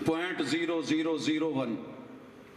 0.0001,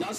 10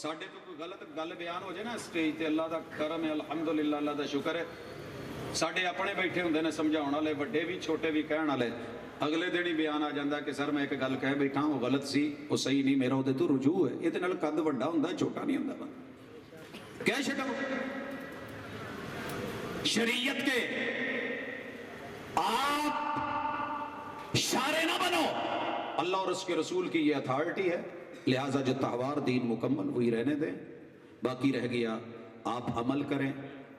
ساڈے تو کوئی غلط گل بیان ہو جائے نا سٹیج تے، اللہ دا کرم ہے، الحمدللہ، اللہ دا شکر ہے، ساڈے اپنے بیٹھے ہوندے نے سمجھاؤਣ والے، وڈے بھی چھوٹے بھی کہن والے، اگلے دن ہی بیان آ جاندہ کہ سر میں ایک گل کہہ بیٹھا وہ غلط سی، وہ صحیح نہیں، میرا وہ تو رجوع ہے، یہ نال قد وڈا ہوندا چھوٹا نہیں ہوندا بندہ، کہہ چھڈو۔ شریعت کے آپ اشارے نہ بنو، اللہ اور اس کے رسول کی یہ اتھارٹی ہے، لہٰذا جو تہوار دین مکمل ہوئی رہنے دیں، باقی رہ گیا آپ عمل کریں،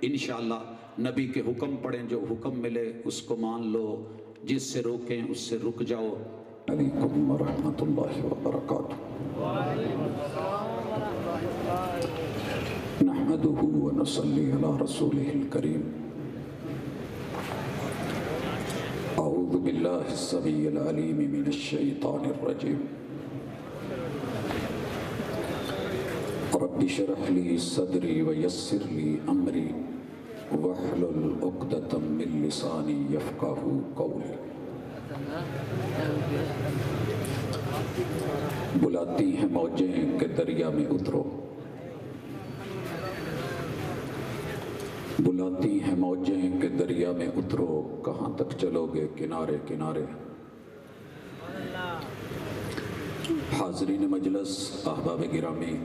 انشاءاللہ نبی کے حکم پڑھیں، جو حکم ملے اس کو مان لو، جس سے روکیں اس سے رک جاؤ۔ علیکم ورحمۃ اللہ وبرکاتہ۔ نحمده ونصلي على رسوله الكريم۔ اعوذ باللہ السمیع العلیم من الشیطان الرجیم۔ رب اشرح لي صدری ویسر لي امری واحلل عقدۃ من لسانی یفقہوا قولی۔ بلاتی ہیں موجیں کہ دریا میں اترو، بلاتی ہیں موجیں کہ دریا میں اترو، کہاں تک چلو گے کنارے کنارے۔ حاضرین مجلس، احباب گرامی،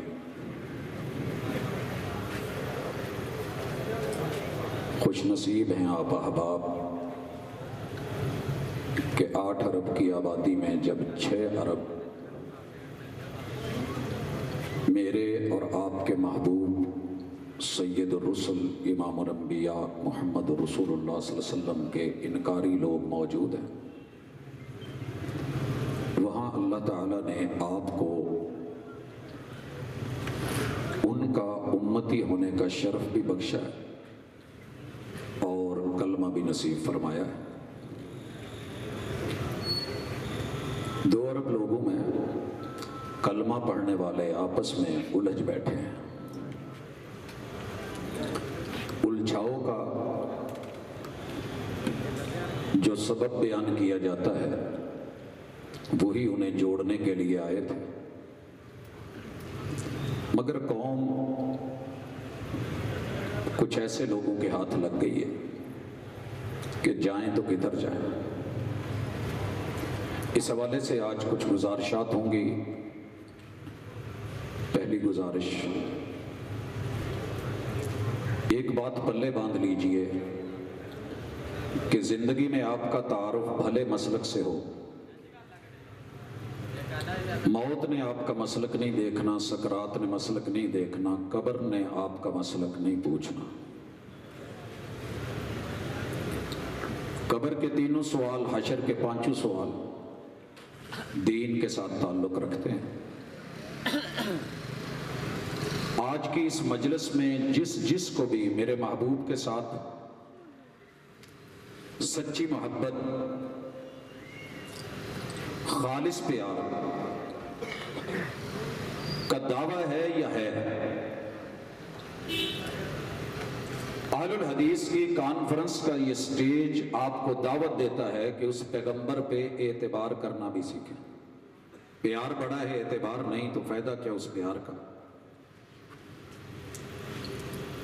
خوش نصیب ہیں آپ احباب کہ 8 ارب کی آبادی میں جب 6 ارب میرے اور آپ کے محبوب سید الرسل امام الانبیاء محمد رسول اللہ صلی اللہ علیہ وسلم کے انکاری لوگ موجود ہیں، وہاں اللہ تعالیٰ نے آپ کو ان کا امتی ہونے کا شرف بھی بخشا ہے اور کلمہ بھی نصیب فرمایا ہے۔ 2 ارب لوگوں میں کلمہ پڑھنے والے آپس میں الجھ بیٹھے ہیں، الجھاؤ کا جو سبب بیان کیا جاتا ہے وہی انہیں جوڑنے کے لیے آئے تھے، مگر قوم کچھ ایسے لوگوں کے ہاتھ لگ گئی ہے کہ جائیں تو کدھر جائیں۔ اس حوالے سے آج کچھ گزارشات ہوں گی۔ پہلی گزارش، ایک بات پلے باندھ لیجئے کہ زندگی میں آپ کا تعارف بھلے مسلک سے ہو، موت نے آپ کا مسلک نہیں دیکھنا، سکرات نے مسلک نہیں دیکھنا، قبر نے آپ کا مسلک نہیں پوچھنا۔ قبر کے 3 سوال، حشر کے 5 سوال دین کے ساتھ تعلق رکھتے ہیں۔ آج کی اس مجلس میں جس کو بھی میرے محبوب کے ساتھ سچی محبت، خالص پیار کا دعویٰ ہے یا ہے، اہل الحدیث کی کانفرنس کا یہ سٹیج آپ کو دعوت دیتا ہے کہ اس پیغمبر پہ اعتبار کرنا بھی سیکھیں۔ پیار بڑا ہے، اعتبار نہیں تو فائدہ کیا اس پیار کا؟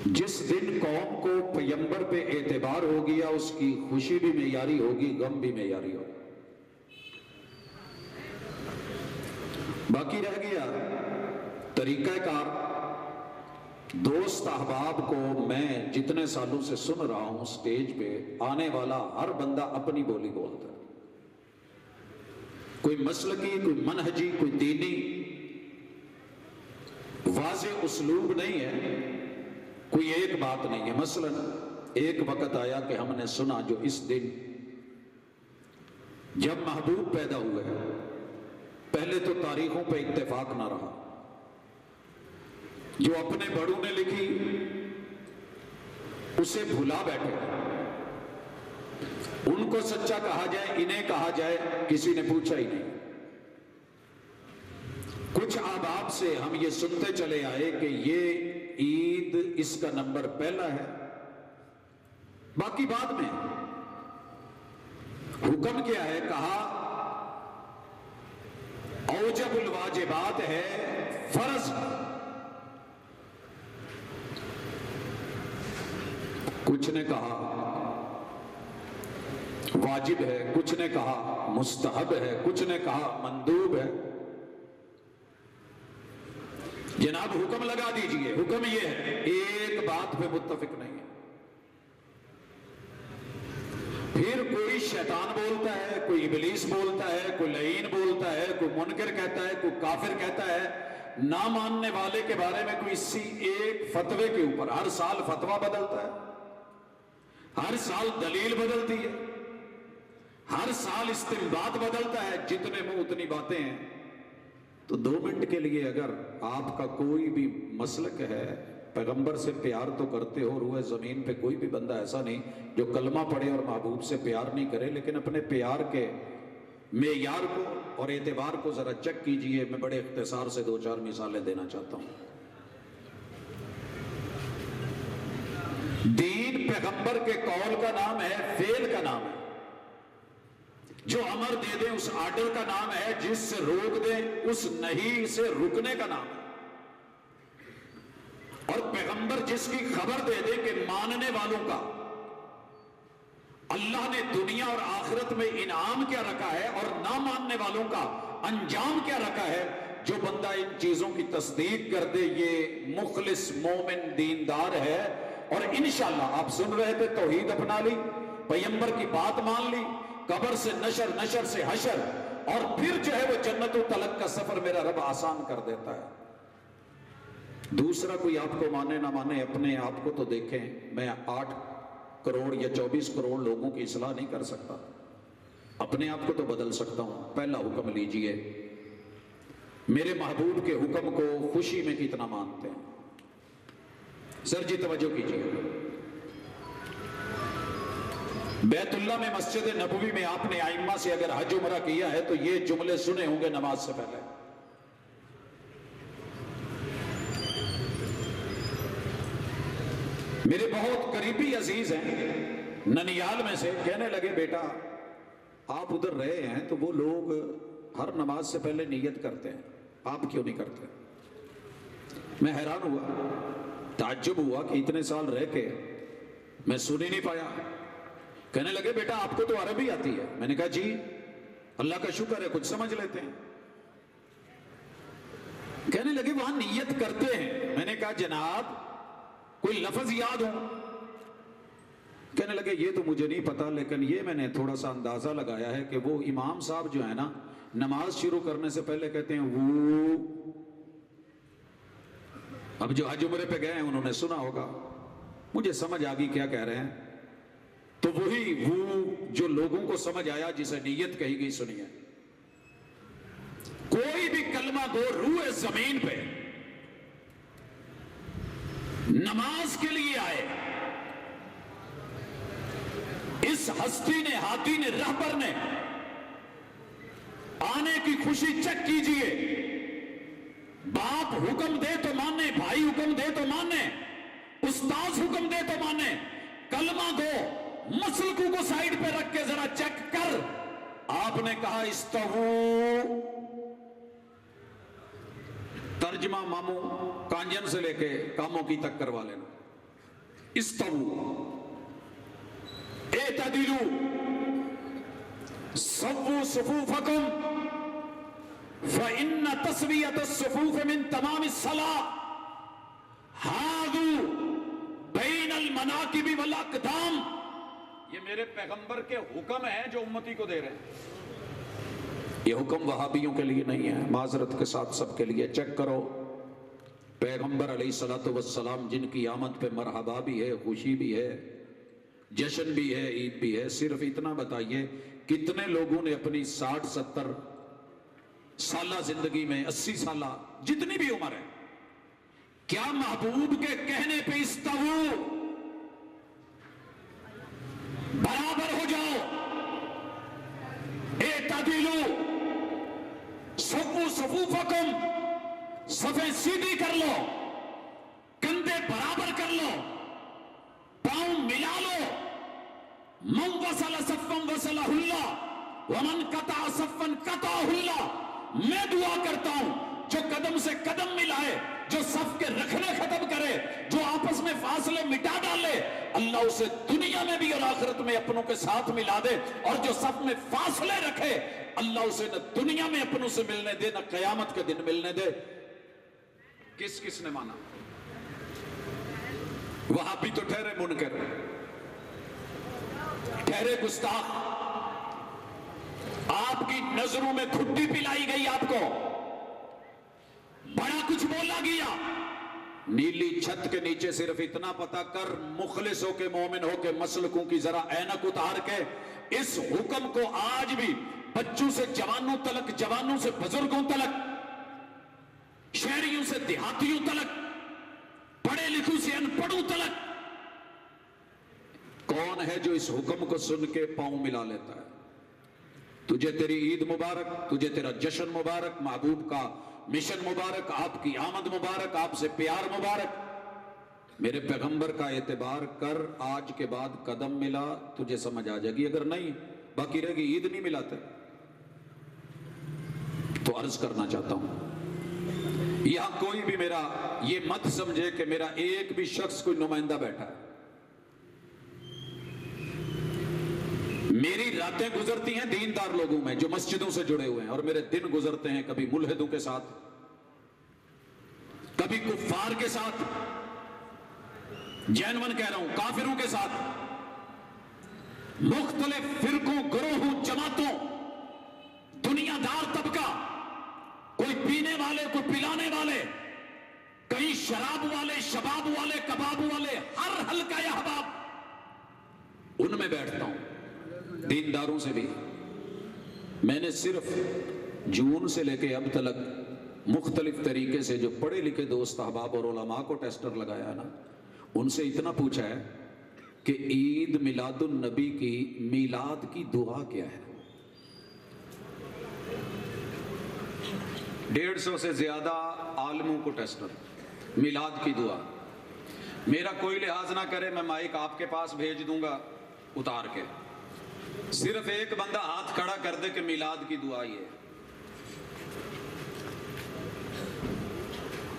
جس دن قوم کو پیغمبر پہ اعتبار ہو گیا، اس کی خوشی بھی معیاری ہوگی، غم بھی معیاری ہوگا۔ باقی رہ گیا طریقہ کار۔ دوست احباب کو میں جتنے سالوں سے سن رہا ہوں سٹیج پہ آنے والا ہر بندہ اپنی بولی بولتا ہے، کوئی مسلکی، کوئی منہجی، کوئی دینی واضح اسلوب نہیں ہے، کوئی ایک بات نہیں ہے۔ مثلا ایک وقت آیا کہ ہم نے سنا جو اس دن جب محبوب پیدا ہوئے، پہلے تو تاریخوں پہ اتفاق نہ رہا، جو اپنے بڑوں نے لکھی اسے بھلا بیٹھے، ان کو سچا کہا جائے، انہیں کہا جائے، کسی نے پوچھا ہی نہیں۔ کچھ آباب سے ہم یہ سنتے چلے آئے کہ یہ عید اس کا نمبر پہلا ہے، باقی بعد میں حکم کیا ہے، کہا اوجب الواجبات ہے، فرض کچھ نے کہا واجب ہے، کچھ نے کہا مستحب ہے، کچھ نے کہا مندوب ہے۔ جناب حکم لگا دیجئے، حکم یہ ہے، ایک بات پہ متفق نہیں ہے۔ پھر کوئی شیطان بولتا ہے، کوئی ابلیس بولتا ہے، کوئی لعین بولتا ہے، کوئی منکر کہتا ہے، کوئی کافر کہتا ہے، نہ ماننے والے کے بارے میں کوئی اسی ایک فتوے کے اوپر ہر سال فتویٰ بدلتا ہے، ہر سال دلیل بدلتی ہے، ہر سال استنباط بدلتا ہے، جتنے منہ اتنی باتیں ہیں۔ تو 2 منٹ کے لیے اگر آپ کا کوئی بھی مسلک ہے، پیغمبر سے پیار تو کرتے ہو، روئے زمین پہ کوئی بھی بندہ ایسا نہیں جو کلمہ پڑھے اور محبوب سے پیار نہیں کرے، لیکن اپنے پیار کے معیار کو اور اعتبار کو ذرا چیک کیجئے۔ میں بڑے اختصار سے 2-4 مثالیں دینا چاہتا ہوں۔ دین پیغمبر کے قول کا نام ہے، فعل کا نام ہے۔ جو امر دے دیں اس آرڈر کا نام ہے، جس سے روک دیں اس نہیں سے رکنے کا نام ہے۔ اور پیغمبر جس کی خبر دے دے کہ ماننے والوں کا اللہ نے دنیا اور آخرت میں انعام کیا رکھا ہے اور نہ ماننے والوں کا انجام کیا رکھا ہے، جو بندہ ان چیزوں کی تصدیق کر دے یہ مخلص مومن دیندار ہے۔ اور انشاءاللہ آپ سن رہے تھے، توحید اپنا لی، پیغمبر کی بات مان لی، قبر سے نشر، نشر سے حشر، اور پھر جو ہے وہ جنت و طلب کا سفر میرا رب آسان کر دیتا ہے۔ دوسرا کوئی آپ کو مانے نہ مانے، اپنے آپ کو تو دیکھیں۔ میں 8 کروڑ یا 24 کروڑ لوگوں کی اصلاح نہیں کر سکتا، اپنے آپ کو تو بدل سکتا ہوں۔ پہلا حکم لیجئے، میرے محبوب کے حکم کو خوشی میں کتنا مانتے ہیں؟ سر جی توجہ کیجئے۔ بیت اللہ میں مسجد نبوی میں آپ نے ائمہ سے اگر حج عمرہ کیا ہے تو یہ جملے سنے ہوں گے نماز سے پہلے، میرے بہت قریبی عزیز ہیں ننیال میں سے، کہنے لگے بیٹا آپ ادھر رہے ہیں تو وہ لوگ ہر نماز سے پہلے نیت کرتے ہیں، آپ کیوں نہیں کرتے؟ میں حیران ہوا، تعجب ہوا کہ اتنے سال رہ کے میں سن ہی نہیں پایا۔ کہنے لگے بیٹا آپ کو تو عربی آتی ہے۔ میں نے کہا جی اللہ کا شکر ہے کچھ سمجھ لیتے ہیں۔ کہنے لگے وہاں نیت کرتے ہیں۔ میں نے کہا جناب کوئی لفظ یاد ہو؟ کہنے لگے یہ تو مجھے نہیں پتا، لیکن یہ میں نے تھوڑا سا اندازہ لگایا ہے کہ وہ امام صاحب جو ہے نا نماز شروع کرنے سے پہلے کہتے ہیں وہ۔ اب جو حج عمرے پہ گئے ہیں انہوں نے سنا ہوگا، مجھے سمجھ آگئی کیا کہہ رہے ہیں۔ تو وہی وہ جو لوگوں کو سمجھ آیا جسے نیت کہی گئی، سنیے، کوئی بھی کلمہ گو روئے زمین پہ نماز کے لیے آئے، اس ہستی نے، ہاتھی نے، رہبر نے آنے کی خوشی چیک کیجئے۔ باپ حکم دے تو مانے، بھائی حکم دے تو مانے، استاذ حکم دے تو مانے، کلمہ گو مسلکوں کو سائیڈ پہ رکھ کے ذرا چیک کر۔ آپ نے کہا استوو، ترجمہ ماموں کانجن سے لے کے کاموں کی تک کروا لینا۔ استوو، اعتدلوا، سووا صفوفکم فإن تسویۃ الصفوف من تمام الصلاۃ، حاذوا بین المناکب والاقدام۔ یہ میرے پیغمبر کے حکم ہیں جو امتی کو دے رہے ہیں، یہ حکم وہابیوں کے لیے نہیں ہے، معذرت کے ساتھ سب کے لیے۔ چیک کرو، پیغمبر علیہ الصلوۃ والسلام جن کی آمد پہ مرحبا بھی ہے، خوشی بھی ہے، جشن بھی ہے، عید بھی ہے، صرف اتنا بتائیے کتنے لوگوں نے اپنی 60-70 سالہ زندگی میں، 80 سالہ جتنی بھی عمر ہے، کیا محبوب کے کہنے پہ استوو، برابر ہو جاؤ، اعتدلوا، سووا صفوفکم، صفیں سیدھی کر لو، کندھے برابر کر لو، پاؤں ملا لو۔ من وصل صفا وصلہ اللہ ومن قطع صفا قطعہ اللہ۔ میں دعا کرتا ہوں جو قدم سے قدم ملائے، جو صف کے رکھنے ختم کرے، جو آپس میں فاصلے مٹا ڈالے، اللہ اسے دنیا میں بھی اور آخرت میں اپنوں کے ساتھ ملا دے، اور جو صف میں فاصلے رکھے اللہ اسے نہ دنیا میں اپنوں سے ملنے دے نہ قیامت کے دن ملنے دے۔ کس کس نے مانا؟ وہاں بھی تو ٹھہرے منکر، ٹھہرے گستاخ، آپ کی نظروں میں گھٹی پلائی گئی، آپ کو بڑا کچھ بولا گیا۔ نیلی چھت کے نیچے صرف اتنا پتا کر، مخلص ہو کے مومن ہو کے مسلکوں کی ذرا اینک اتار کے اس حکم کو آج بھی بچوں سے جوانوں تلک، جوانوں سے بزرگوں تلک، شہریوں سے دیہاتیوں تلک، پڑھے لکھوں سے ان پڑھوں تلک، کون ہے جو اس حکم کو سن کے پاؤں ملا لیتا ہے؟ تجھے تیری عید مبارک، تجھے تیرا جشن مبارک، محبوب کا مشن مبارک، آپ کی آمد مبارک، آپ سے پیار مبارک، میرے پیغمبر کا اعتبار کر، آج کے بعد قدم ملا تجھے سمجھ آ جائے گی، اگر نہیں باقی رہے گی عید نہیں ملاتے۔ تو عرض کرنا چاہتا ہوں، یہاں کوئی بھی میرا یہ مت سمجھے کہ میرا ایک بھی شخص کوئی نمائندہ بیٹھا ہے۔ میری راتیں گزرتی ہیں دیندار لوگوں میں جو مسجدوں سے جڑے ہوئے ہیں، اور میرے دن گزرتے ہیں کبھی ملحدوں کے ساتھ، کبھی کفار کے ساتھ، جینون کہہ رہا ہوں، کافروں کے ساتھ، مختلف فرقوں، گروہوں، جماعتوں، دنیا دار طبقہ، کوئی پینے والے، کوئی پلانے والے، کئی شراب والے، شباب والے، کباب والے، ہر حلقہ یا احباب ان میں بیٹھتا ہوں، دینداروں سے بھی۔ میں نے صرف جون سے لے کے اب تلک مختلف طریقے سے جو پڑھے لکھے دوست احباب اور علماء کو ٹیسٹر لگایا ہے نا، ان سے اتنا پوچھا ہے کہ عید میلاد النبی کی میلاد کی دعا کیا ہے؟ 150 سے زیادہ عالموں کو ٹیسٹر، میلاد کی دعا۔ میرا کوئی لحاظ نہ کرے، میں مائک آپ کے پاس بھیج دوں گا اتار کے، صرف ایک بندہ ہاتھ کھڑا کر دے کہ میلاد کی دعا یہ ہے۔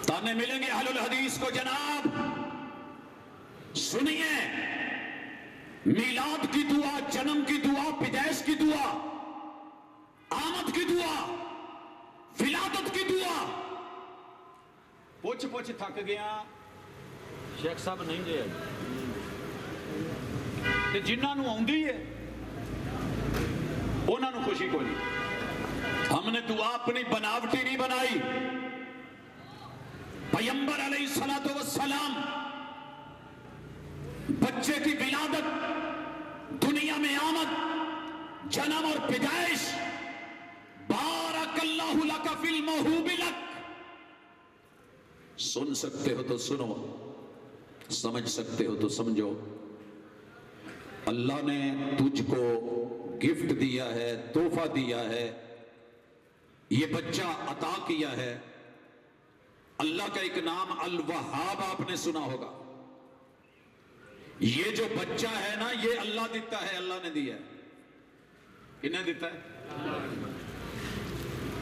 تانے ملیں گے اہل الحدیث کو، جناب سنیے، میلاد کی دعا، جنم کی دعا، پیدائش کی دعا، آمد کی دعا، ولادت کی دعا۔ پوچھ پوچھ تھک گیا شیخ صاحب نہیں جے تے جنہاں نوں آوندی ہے انہاں نوں خوشی کوئی نہیں۔ ہم نے دعا اپنی بناوٹی نہیں بنائی، پیغمبر علیہ الصلوۃ والسلام بچے کی ولادت، دنیا میں آمد، جنم اور پیدائش، بارک اللہ لک فی الموہوب لک، سن سکتے ہو تو سنو، سمجھ سکتے ہو تو سمجھو۔ اللہ نے تجھ کو گفٹ دیا ہے، تحفہ دیا ہے، یہ بچہ عطا کیا ہے۔ اللہ کا ایک نام الوہاب آپ نے سنا ہوگا، یہ جو بچہ ہے نا یہ اللہ دیتا ہے، اللہ نے دیا ہے۔ کنہیں دیتا ہے؟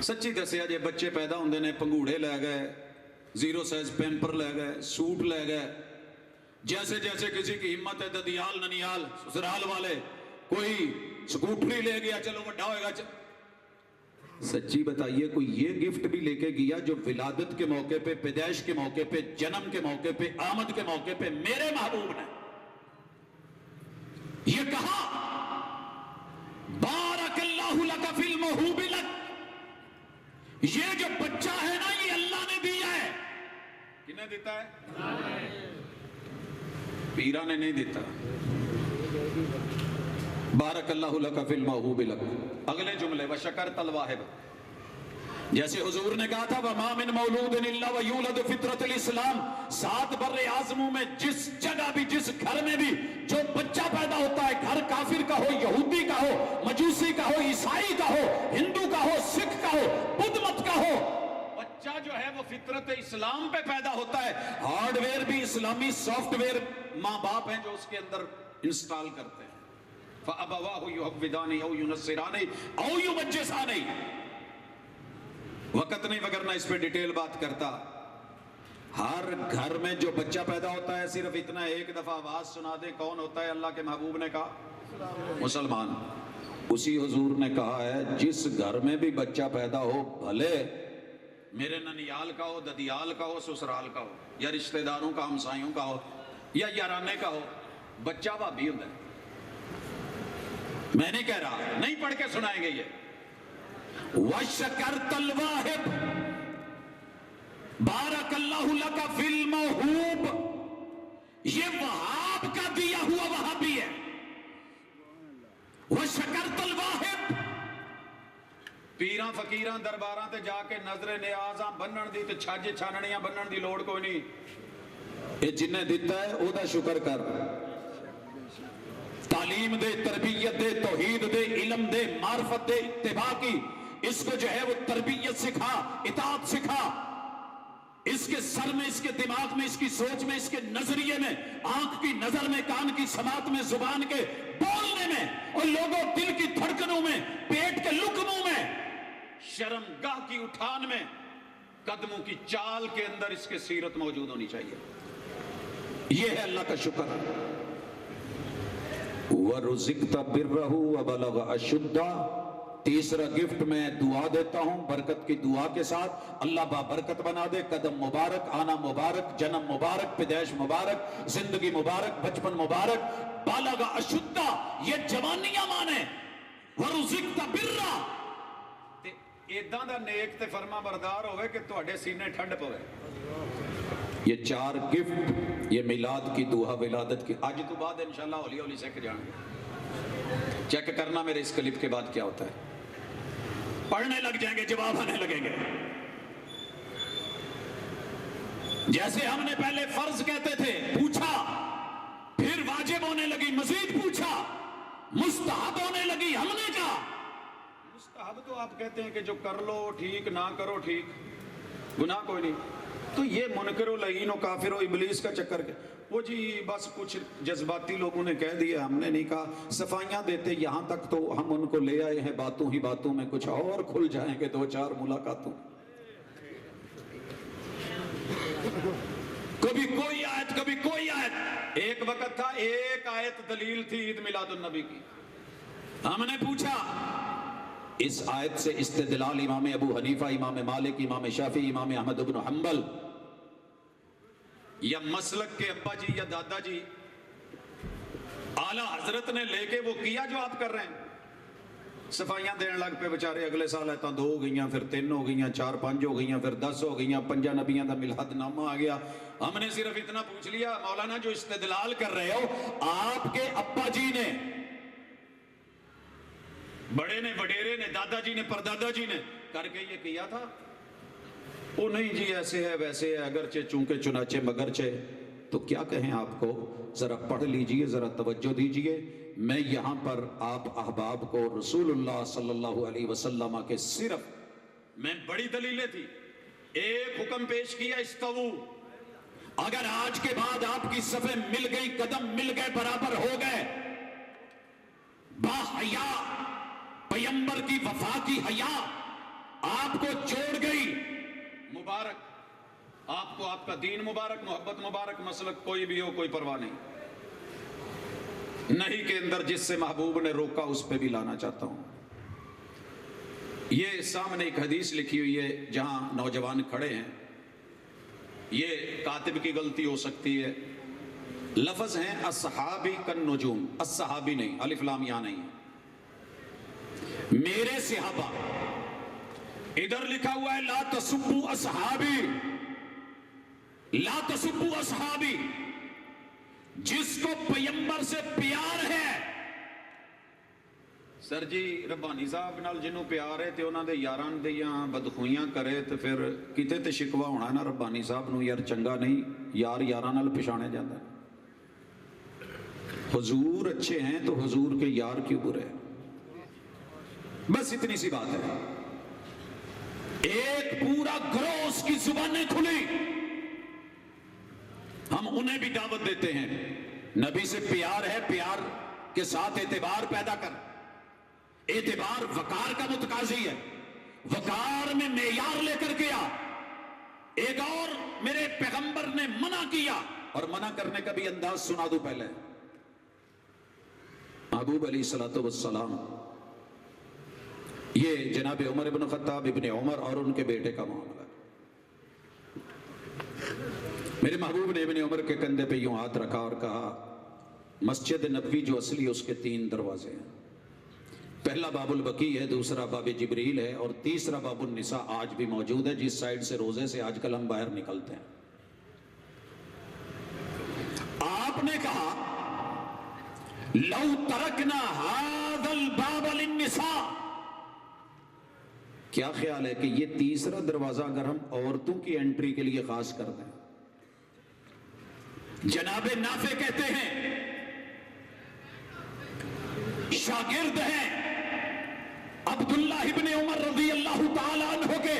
سچی دسیا جے بچے پیدا ہوندے نے پنگوڑے لے گئے، 0 سائز پیمپر لے گئے، سوٹ لے گئے، جیسے جیسے کسی کی ہمت ہے، ددیال ننیال سسرال والے، کوئی سکوٹری لے گیا، چلو بڑا ہوئے گا۔ سچی بتائیے کوئی یہ گفٹ بھی لے کے گیا جو ولادت کے موقع پہ، پیدائش کے موقع پہ، جنم کے موقع پہ، آمد کے موقع پہ میرے محبوب نے یہ کہا بارک اللہ لک فی الموہوب لک، یہ جو بچہ ہے نا یہ اللہ نے دیا ہے۔ کنے دیتا ہے؟ پیرا نے نہیں دیتا۔ بارک اللہ لک فی الموہوب لک۔ اگلے جملے وشکرت الواہب، جیسے حضور نے کہا تھا وما من مولود الا ویولد فطرت الاسلام، 7 بر اعظموں میں جس جگہ بھی، جس گھر میں بھی جو بچہ پیدا ہوتا ہے، گھر کافر کا ہو، یہودی کا ہو، مجوسی کا ہو، عیسائی کا ہو، ہندو کا ہو، سکھ کا ہو، بدھ مت کا ہو، بچہ جو ہے وہ فطرت اسلام پہ پیدا ہوتا ہے۔ ہارڈ ویئر بھی اسلامی، سافٹ ویئر ماں باپ ہیں جو اس کے اندر انسٹال کرتے ہیں۔ فَأَبَوَاهُ يُحَوِّدَانِ أَوْ يُنَصِّرَانِ أَوْ يُمَجِّسَانِ۔ وقت نہیں وگرنہ اس پہ ڈیٹیل بات کرتا۔ ہر گھر میں جو بچہ پیدا ہوتا ہے صرف اتنا ایک دفعہ آواز سنا دے کون ہوتا ہے؟ اللہ کے محبوب نے کہا مسلمان. اسی حضور نے کہا ہے جس گھر میں بھی بچہ پیدا ہو، بھلے میرے ننیال کا ہو، ددیال کا ہو، سسرال کا ہو، یا رشتہ داروں کا، ہمسایوں کا ہو، یا یارانے کا ہو، بچہ بھابی ہوتا ہے. میں نہیں کہہ رہا، نہیں پڑھ کے سنائیں گے یہ. وَشَكَرْتَ الْوَاهِبْ بارک اللہ لکا فی الموہوب. یہ وہاب کا دیا ہوا وہابی ہے. وَشَكَرْتَ الْوَاهِبْ پیراں فقیراں درباراں تے جا کے نظر نیازاں بنن دی تے چھاجے چھاننیاں بنن دی لوڑ کوئی نہیں. اے جنہیں دیتا ہے او دا شکر کر. تعلیم دے، تربیت دے، توحید دے، علم دے، معرفت دے، اتباع کی، اس کو جو ہے وہ تربیت سکھا، اطاعت سکھا. اس کے سر میں، اس کے دماغ میں، اس کی سوچ میں، اس کے نظریے میں، آنکھ کی نظر میں، کان کی سماعت میں، زبان کے بولنے میں، اور لوگوں دل کی دھڑکنوں میں، پیٹ کے لقموں میں، شرمگاہ کی اٹھان میں، قدموں کی چال کے اندر اس کے سیرت موجود ہونی چاہیے. یہ ہے اللہ کا شکر. وَرُزِقْتَ بِرَّهُ وَبَلَغَ أَشُدَّهُ. تیسرا گفٹ میں دعا دیتا ہوں برکت کی دعا کے ساتھ، اللہ بابرکت بنا دے. قدم مبارک، آنا مبارک، جنم مبارک، پیدائش مبارک، زندگی مبارک، بچپن مبارک. بالغ اشدہ یہ جوانیاں مانے. وَرُزِقْتَ بِرَّ تے ایداں دا نیک تے فرما بردار ہوئے کہ تواڈے سینے ٹھنڈ پوے. یہ چار گفٹ، یہ میلاد کی دعا، ولادت کی. آج تو بعد انشاءاللہ ہولی ہولی سیکھ جائیں گے. چیک کرنا میرے اس کلپ کے بعد کیا ہوتا ہے. پڑھنے لگ جائیں گے، جواب آنے لگیں گے. جیسے ہم نے پہلے فرض کہتے تھے، پوچھا، پھر واجب ہونے لگی، مزید پوچھا، مستحب ہونے لگی، ہم نے کہا مستحب تو آپ کہتے ہیں کہ جو کر لو ٹھیک، نہ کرو ٹھیک، گناہ کوئی نہیں. تو یہ منکر و لعین و کافر و ابلیس کا چکر کے وہ جی بس کچھ جذباتی لوگوں نے کہہ دیا، ہم نے نہیں کہا. صفائیاں دیتے یہاں تک تو ہم ان کو لے آئے ہیں، باتوں ہی باتوں میں کچھ اور کھل جائیں گے دو چار ملاقاتوں. کبھی کوئی آیت، کبھی کوئی آیت. ایک وقت تھا ایک آیت دلیل تھی عید میلاد النبی کی. ہم نے پوچھا اس آیت سے استدلال امام ابو حنیفہ، امام مالک، امام شافعی، امام احمد بن حنبل یا مسلک کے ابا جی یا دادا جی اعلیٰ حضرت نے لے کے وہ کیا جو آپ کر رہے ہیں. صفائیاں دین لگ پہ بچارے. اگلے سال ہے تو 2 ہو گئیاں، پھر 3 ہو گئیاں، 4 5 ہو گئیاں، پھر 10 ہو گئیاں، 5 نبیاں دا ملاد نامہ آ گیا. ہم نے صرف اتنا پوچھ لیا مولانا جو استدلال کر رہے ہو، آپ کے ابا جی نے، بڑے نے، وڈیرے نے، دادا جی نے، پردادا جی نے کر کے یہ کیا تھا؟ وہ نہیں جی ایسے ہے ویسے ہے، اگرچہ چونکہ چنانچہ مگرچہ. تو کیا کہیں آپ کو؟ ذرا پڑھ لیجئے، ذرا توجہ دیجئے. میں یہاں پر آپ احباب کو رسول اللہ صلی اللہ علیہ وسلم کے صرف میں بڑی دلیلیں تھی، ایک حکم پیش کیا، استوو. اگر آج کے بعد آپ کی صفیں مل گئی، قدم مل گئے، برابر ہو گئے، با حیا پیمبر کی وفا کی حیا آپ کو چھوڑ گئی، مبارک آپ کو، آپ کا دین مبارک، محبت مبارک، مسلک کوئی بھی ہو، کوئی پرواہ نہیں. نہیں کے اندر جس سے محبوب نے روکا اس پہ بھی لانا چاہتا ہوں. یہ سامنے ایک حدیث لکھی ہوئی ہے جہاں نوجوان کھڑے ہیں. یہ کاتب کی غلطی ہو سکتی ہے. لفظ ہیں الصحابی کالنجوم، الصحابی نہیں، الف لام یہاں نہیں. میرے صحابہ، ادھر لکھا ہوا ہے لا تسبوا اصحابی، لا تسبوا اصحابی. جس کو پیمبر سے پیار ہے، سر جی ربانی صاحب نال جنوں پیار ہے تے انہاں دے یاراں دیاں بدخوئیاں کرے تے پھر کتے تے شکوا ہونا ہے نا ربانی صاحب نو یار چنگا نہیں، یار یاراں نال پچھانے جاتا ہے. حضور اچھے ہیں تو حضور کے یار کیوں برے ہیں؟ بس اتنی سی بات ہے. ایک پورا گروہ اس کی زبانیں کھلی. ہم انہیں بھی دعوت دیتے ہیں، نبی سے پیار ہے، پیار کے ساتھ اعتبار پیدا کر. اعتبار وقار کا متقاضی ہے، وقار میں معیار لے کر کے آ. ایک اور میرے پیغمبر نے منع کیا، اور منع کرنے کا بھی انداز سنا دوں پہلے۔ محبوب علیہ الصلوۃ والسلام، یہ جناب عمر ابن خطاب ابن عمر اور ان کے بیٹے کا معاملہ ہے۔ میرے محبوب نے ابن عمر کے کندھے پہ یوں ہاتھ رکھا اور کہا، مسجد نبوی جو اصلی اس کے 3 دروازے ہیں، پہلا باب البقیع ہے، دوسرا باب جبریل ہے، اور تیسرا باب النساء آج بھی موجود ہے، جس سائیڈ سے روزے سے آج کل ہم باہر نکلتے ہیں۔ آپ نے کہا لو ترکنا ھذا الباب للنساء، کیا خیال ہے کہ یہ تیسرا دروازہ اگر ہم عورتوں کی انٹری کے لیے خاص کر دیں؟ جناب نافع کہتے ہیں، شاگرد ہیں عبداللہ ابن عمر رضی اللہ تعالی عنہ کے،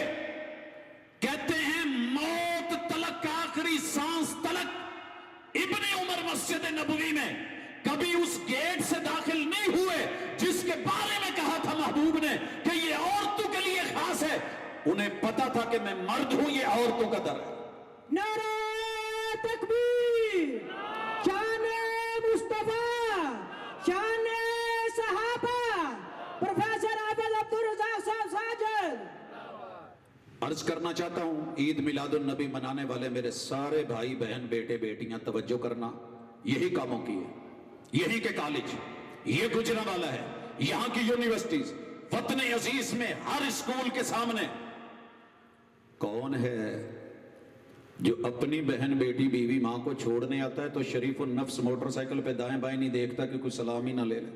کہتے ہیں موت تلک، آخری سانس تلک ابن عمر مسجد نبوی میں کبھی اس گیٹ سے داخل نہیں ہوئے جس کے بارے میں کہا تھا محبوب نے کہ یہ عورتوں کے لیے خاص ہے۔ انہیں پتا تھا کہ میں مرد ہوں، یہ عورتوں کا در ہے۔ نعرہ تکبیر، شان مصطفیٰ، شان صحابہ، پروفیسر حافظ عبدالرزاق صاحب ساجد۔ عرض کرنا چاہتا ہوں، عید میلاد النبی منانے والے میرے سارے بھائی بہن بیٹے بیٹیاں توجہ کرنا، یہی کاموں کی ہے، یہی کے کالج، یہ گجرا والا ہے، یہاں کی یونیورسٹیز، وطن عزیز میں ہر اسکول کے سامنے کون ہے جو اپنی بہن بیٹی بیوی ماں کو چھوڑنے آتا ہے تو شریف النفس موٹر سائیکل پہ دائیں بائیں نہیں دیکھتا کہ کوئی سلام ہی نہ لے لے؟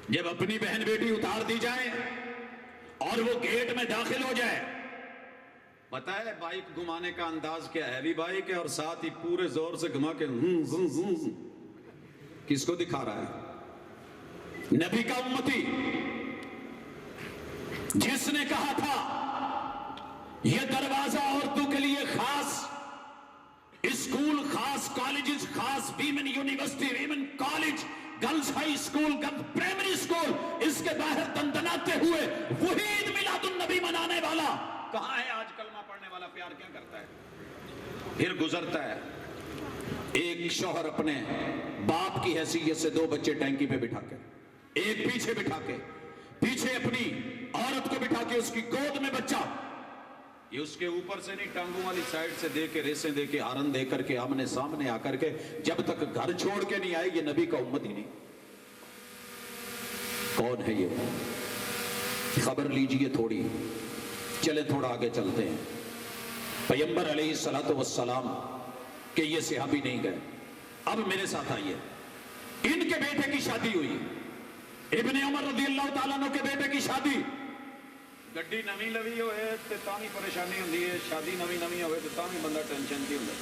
جب اپنی بہن بیٹی اتار دی جائے اور وہ گیٹ میں داخل ہو جائے، پتا ہے بائک گھمانے کا انداز کیا ہے؟ ہیوی بائک ہے اور ساتھ ہی پورے زور سے گھما کے کس کو دکھا رہا ہے؟ نبی کا امتی جس نے کہا تھا یہ دروازہ عورتوں کے لیے خاص، اسکول خاص، کالجز خاص، women university, women college, girls high school, girls primary school, اس کے باہر دندناتے ہوئے وہی عید میلاد النبی منانے والا کہاں ہے؟ آج کلمہ پڑھنے والا پیار کیا کرتا ہے؟ پھر گزرتا ہے ایک شوہر اپنے باپ کی حیثیت سے 2 بچے ٹینکی پہ بٹھا کے، ایک پیچھے بٹھا کے، پیچھے اپنی عورت کو بٹھا کے اس کی گود میں بچہ، یہ اس کے اوپر سے نہیں، ٹانگوں والی سائیڈ سے دے کے، ریسیں دے کے، ہارن دے کر کے، آمنے سامنے آ کر کے، جب تک گھر چھوڑ کے نہیں آئے یہ نبی کا امت ہی نہیں۔ کون ہے یہ؟ خبر لیجئے تھوڑی، چلے تھوڑا آگے چلتے ہیں۔ پیغمبر علیہ الصلوۃ والسلام کہ یہ صحابی نہیں گئے، اب میرے ساتھ آئیے، ان کے بیٹے کی شادی ہوئی، ابن عمر رضی اللہ تعالیٰ عنہ کے بیٹے کی شادی، گڈی نوی لوی ہوئے تے تاں بھی پریشانی ہوندی ہے، شادی نوی نوی ہوئے تے تاں بھی بندہ ٹینشن کی ہوندا ہے،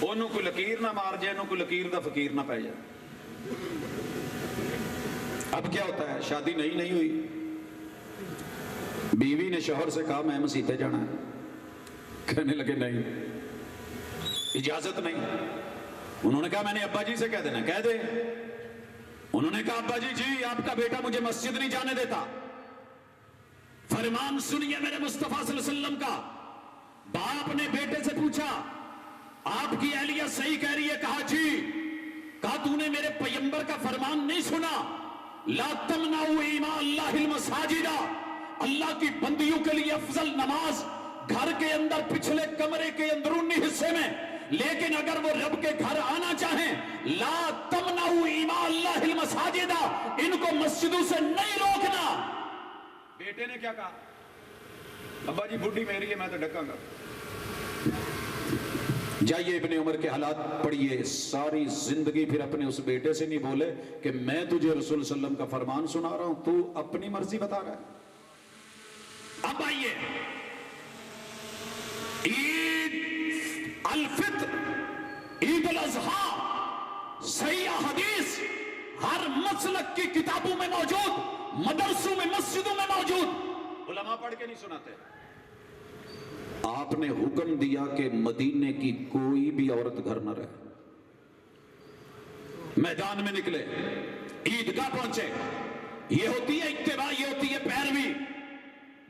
انہوں کوئی لکیر نہ مار جائے، انہوں کوئی لکیر دا فقیر نہ پہ جائے۔ اب کیا ہوتا ہے؟ شادی نہیں ہوئی، بیوی نے شوہر سے کہا میں مسیتے جانا ہے، کہنے لگے نہیں، اجازت نہیں۔ انہوں نے کہا میں نے ابا جی سے کہہ دینا، کہہ دے۔ انہوں نے کہا ابا جی آپ کا بیٹا مجھے مسجد نہیں جانے دیتا۔ فرمان سنیے میرے مصطفیٰ صلی اللہ علیہ وسلم کا۔ باپ نے بیٹے سے پوچھا آپ کی اہلیہ صحیح کہہ رہی ہے؟ کہا جی۔ کہا تو نے میرے پیغمبر کا فرمان نہیں سنا؟ لا تمنعوا اماء اللہ المساجد، اللہ کی بندیوں کے لیے افضل نماز گھر کے اندر پچھلے کمرے کے اندرونی حصے میں، لیکن اگر وہ رب کے گھر آنا چاہیں لا تمنعوا اماء اللہ المساجد، ان کو مسجدوں سے نہیں روکنا۔ بیٹے نے کیا کہا؟ ابا جی بڈھی میری ہے، میں تو ڈکاں گا۔ جائیے ابن عمر کے حالات پڑھیے، ساری زندگی پھر اپنے اس بیٹے سے نہیں بولے کہ میں تجھے رسول صلی اللہ علیہ وسلم کا فرمان سنا رہا ہوں، تو اپنی مرضی بتا رہا ہے۔ اب آئیے عید الفطر، عید الاضحیٰ، صحیح حدیث ہر مسلک کی کتابوں میں موجود، مدرسوں میں، مسجدوں میں موجود، علماء پڑھ کے نہیں سناتے۔ آپ نے حکم دیا کہ مدینے کی کوئی بھی عورت گھر نہ رہے، میدان میں نکلے، عیدگاہ پہنچے، یہ ہوتی ہے اتباع، یہ ہوتی ہے پیروی۔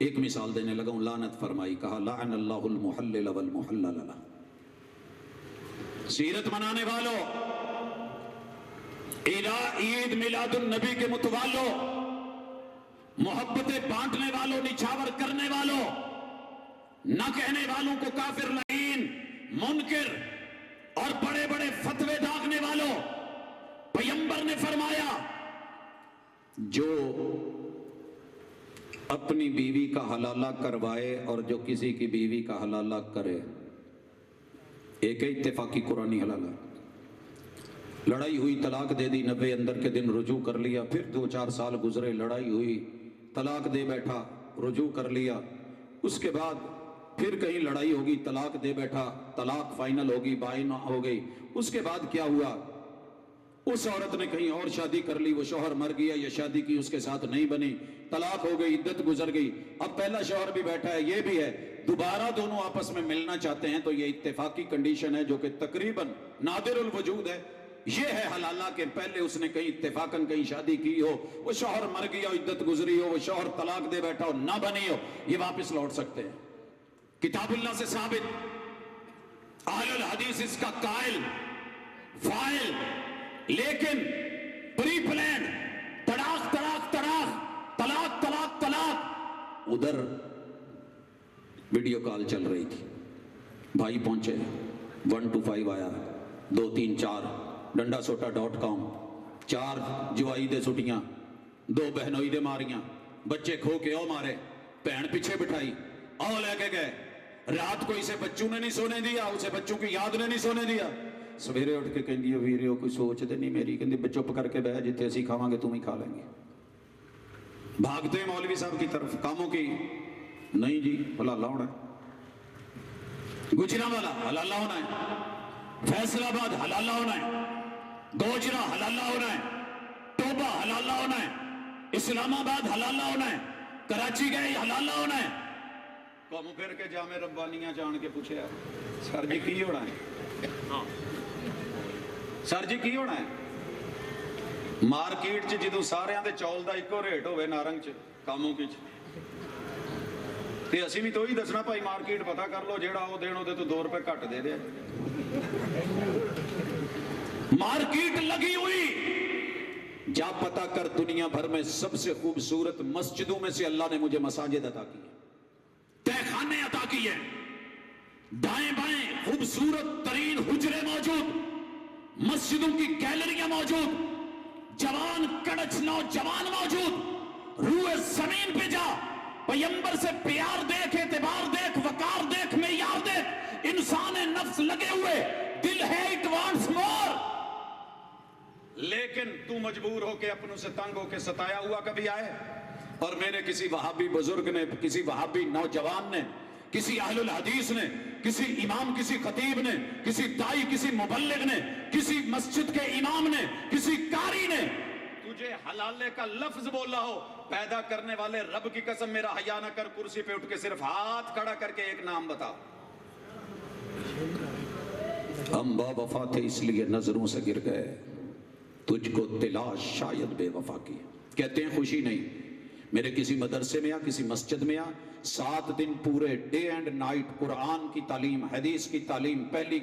ایک مثال دینے لگا ہوں، لعنت فرمائی، کہا لعن اللہ المحلل والمحلل لہ. سیرت منانے والوں، عید میلاد النبی کے متوالوں، محبتیں بانٹنے والوں، نچھاور کرنے والوں، نہ کہنے والوں کو کافر لعین منکر اور بڑے بڑے فتوے داغنے والوں، پیغمبر نے فرمایا جو اپنی بیوی کا حلالہ کروائے اور جو کسی کی بیوی کا حلالہ کرے، ایک اتفاقی قرآنی حلالہ. لڑائی ہوئی، طلاق دے دی، 90 اندر کے دن رجوع کر لیا، پھر 2-4 سال گزرے، لڑائی ہوئی، طلاق دے بیٹھا، رجوع کر لیا، اس کے بعد پھر کہیں لڑائی ہوگی، طلاق دے بیٹھا، طلاق فائنل ہوگی، بائن ہو گئی. اس کے بعد کیا ہوا؟ اس عورت نے کہیں اور شادی کر لی، وہ شوہر مر گیا، یا شادی کی اس کے ساتھ نہیں بنی، طلاق ہو گئی، عدت گزر گئی. اب پہلا شوہر بھی بیٹھا ہے، یہ بھی ہے، دوبارہ دونوں آپس میں ملنا چاہتے ہیں، تو یہ اتفاقی کنڈیشن ہے جو کہ تقریباً نادر الوجود ہے. یہ ہے حلالہ کہ پہلے اس نے کہیں اتفاقاً کہیں شادی کی ہو، وہ شوہر مر گیا، عدت گزری ہو، وہ شوہر طلاق دے بیٹھا ہو، نہ بنی ہو، یہ واپس لوٹ سکتے ہیں. کتاب اللہ سے ثابت، اہل الحدیث اس کا قائل فائل. لیکن پری پلان، طلاق طلاق طلاق طلاق طلاق طلاق. ادھر ویڈیو کال چل رہی تھی، بھائی پہنچے، 1 to 5 آیا، 2 3 4 ڈنڈا سوٹا .com، 4 جوائی دے سٹیاں، 2 بہنوئی دے ماریاں، بچے کھو کے او مارے، بہن پیچھے بٹھائی، او لے کے گئے. رات کو اسے بچوں نے نہیں سونے دیا، اسے بچوں کی یاد نے نہیں سونے دیا. سویرے اٹھ کے کہندی ہے ویریو کوئی سوچتے نہیں میری، کہندی چپ کر کے بہ، جتنے اسی کھاواں گے تم ہی کھا لیں گے. بھاگتے ہیں مولوی صاحب کی طرف، کاموں کی نہیں جی حلالہ ہونا ہے، گجرانوالہ حلالہ ہونا ہے، فیصل آباد حلالہ ہونا ہے، گوجرا حلالہ ہونا ہے، ٹوبہ حلالہ ہونا ہے، اسلام آباد حلالہ ہونا ہے، کراچی گئے حلالہ ہونا ہے. قوم پھر کے جامع ربانیاں جان کے پوچھے سر جی کی ہونا ہے، سر جی کی ہونا ہے. مارکیٹ چ جدوں سارے دے چول دا ایکو ریٹ ہوئے نارنگ چ کاموں کی تے اسی بھی تو ہی دسنا بھائی مارکیٹ پتہ کر لو، جیڑا وہ دین دے تو 2 روپے گھٹ دے دے. مارکیٹ لگی ہوئی، جا پتہ کر دنیا بھر میں سب سے خوبصورت مسجدوں میں سے اللہ نے مجھے مساجد عطا کی ہے، تہ خانے عطا کیے، دائیں بائیں خوبصورت ترین حجرے موجود، مسجدوں کی گیلریاں موجود، جوان کڑچ نوجوان موجود. روئے زمین پہ جا، پیغمبر سے پیار دیکھ، اعتبار دیکھ، وقار دیکھ، معیار دیکھ، انسان نفس لگے ہوئے، دل ہے اٹ وانٹس مور. لیکن تو مجبور ہو کے اپنوں سے تنگ ہو کے ستایا ہوا کبھی آئے؟ اور میرے کسی وہابی بزرگ نے، کسی وہابی نوجوان نے، کسی اہل الحدیث نے، کسی امام، کسی خطیب نے، کسی دائی، کسی مبلغ نے، کسی مسجد کے امام نے، کسی قاری نے تجھے حلالے کا لفظ بولا ہو، پیدا کرنے والے رب کی قسم میرا حیا نہ کر، کرسی پہ اٹھ کے صرف ہاتھ کھڑا کر کے ایک نام بتا. ہم با وفا تھے اس لیے نظروں سے گر گئے، تجھ کو تلاش شاید بے وفا کی. کہتے ہیں خوشی نہیں، میرے کسی مدرسے میں یا کسی مسجد میں 7 دن پورے ڈے اینڈ نائٹ قرآن کی تعلیم، حدیث کی تعلیم، پہلی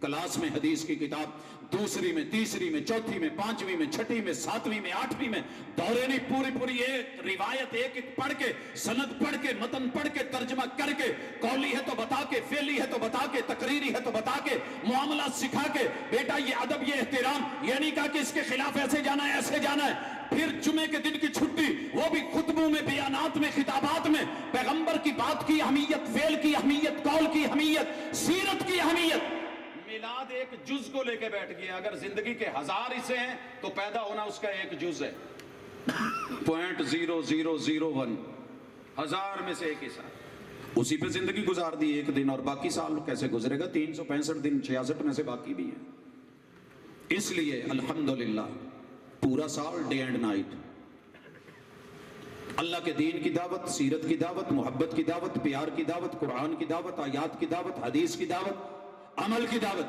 کلاس میں حدیث کی کتاب، دوسری میں، تیسری میں، چوتھی میں، 5ویں میں، 6ٹھی میں، 7ویں میں، 8ویں میں، دورے نہیں، پوری ایک روایت ایک ایک پڑھ کے، سند پڑھ کے، متن پڑھ کے، ترجمہ کر کے، قولی ہے تو بتا کے، فعلی ہے تو بتا کے، تقریری ہے تو بتا کے، معاملات سکھا کے، بیٹا یہ ادب، یہ احترام، یہ نہیں کہا کہ اس کے خلاف ایسے جانا ہے، ایسے جانا ہے. پھر جمعے کے دن کی چھٹی، وہ بھی خطبوں میں، بیانات میں، خطابات میں، پیغمبر کی بات کی اہمیت، فعل کی اہمیت، قول کی اہمیت، سیرت کی اہمیت. میلاد ایک جز کو لے کے بیٹھ گیا. اگر زندگی کے 1000 حصے ہیں تو پیدا ہونا اس کا ایک جز ہے، 0.0001، 1000 میں سے ایک حصہ. اسی پہ زندگی گزار دی ایک دن، اور باقی سال کیسے گزرے گا؟ 365 دن، 66 میں سے باقی بھی ہیں. اس لیے الحمدللہ پورا سال ڈے اینڈ نائٹ اللہ کے دین کی دعوت، سیرت کی دعوت، محبت کی دعوت، پیار کی دعوت، قرآن کی دعوت، آیات کی دعوت، حدیث کی دعوت، عمل کی دعوت،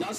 10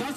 10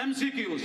MCQs,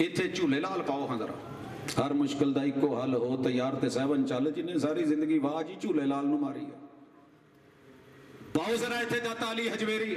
ਇੱਥੇ ਝੂਲੇ ਲਾਲ ਪਾਓ ਹਾਂ ਜ਼ਰਾ। ਹਰ ਮੁਸ਼ਕਿਲ ਦਾ ਇੱਕੋ ਹੱਲ ਹੋ ਤਿਆਰ ਤੇ ਸਹਿਬਨ ਚੱਲ, ਜਿਹਨੇ ਸਾਰੀ ਜ਼ਿੰਦਗੀ ਆਵਾਜ਼ ਹੀ ਝੂਲੇ ਲਾਲ ਨੂੰ ਮਾਰੀ ਹੈ। ਪਾਓ ਜ਼ਰਾ ਇੱਥੇ ਦਾਤਾ ਅਲੀ ਹਜਵੇਰੀ।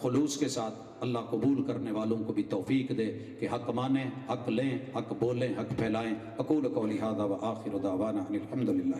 خلوص کے ساتھ اللہ قبول کرنے والوں کو بھی توفیق دے کہ حق مانیں، حق لیں، حق بولیں، حق پھیلائیں۔ اقول قولی ھذا وآخر دعوانا ان الحمد للہ۔